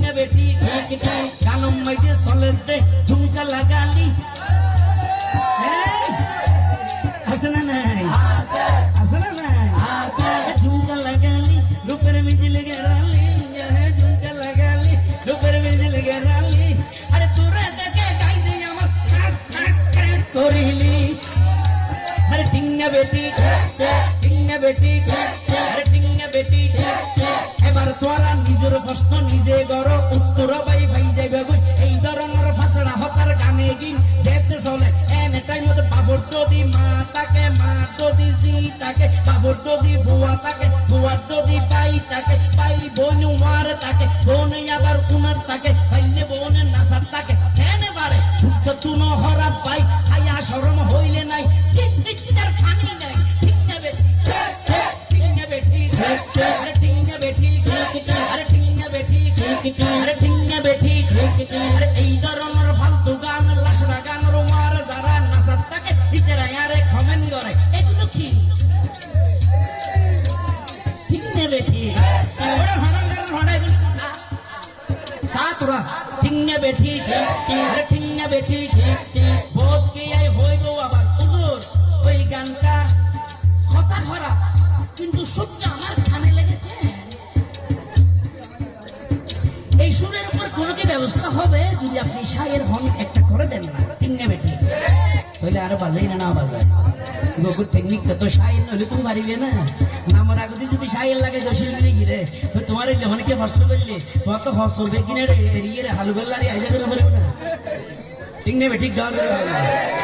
না বেটি কানম মাইজে সলেতে ঝুমকা লাগালি আছে না নাই আছে না নাই ঝুমকা লাগালি রূপের মিজিল গেরালি ঝুমকা লাগালি রূপের মিজিল গেরালি আরে তোরা দেখে গাইছে আমার করিলি আরে টিংনা বেটি আরে টিংনা বেটি এবার তোরা নিজের প্রশ্ন নিজে গড় উত্তর বাই ভাই যাইবে গই এই ধরনের ফাঁসড়া হকার গানে গিন যেতে চলে এনে টাইম মতো বাবর যদি মা তাকে মা যদি জি তাকে বাবর যদি বুয়া তাকে বুয়ার যদি পাই তাকে পাই বোন মার তাকে বোন আবার উনার তাকে পাইলে বোনের নাসার তাকে এনে বারে শুদ্ধ তুনো হরা পাই আয়া শরম হইলে নাই তার ফানি নাই ঠিক যাবে টিংনা বেটি আরে টিংনা বেটি আরে টিংনা বেটি আরে টিংনা বেটি আরে এই ধরনের ফালতু গান লাশরা গান রোমার যারা নাচার তাকে ইতারা আরে কমেন্ট করে এগুলো কি টিংনা বেটি ওরা ভাড়া গান ভাড়া এগুলো সাতরা টিংনা বেটি আরে টিংনা বেটি বহুত কি আই হইব আবার হুজুর ওই গানটা কথা খারাপ কিন্তু সত্যি আমার কানে লেগেছে এই সুরের উপর কোনো কি ব্যবস্থা হবে যদি আপনি শায়ের হন একটা করে দেন না টিংনা বেটি হইলে আরো বাজাই না বাজায় গোকুর টেকনিক তো শায়ের হলে তুমি পারিবে না আমার আগে যদি শায়ের লাগে দোষের দিনে গিরে তোমার এই লেহনকে কষ্ট করলে তোমার তো হস চলবে কিনে এরিয়ে হালু বেল্লারি আইজা করে বলবে না টিংনা বেটি গান করে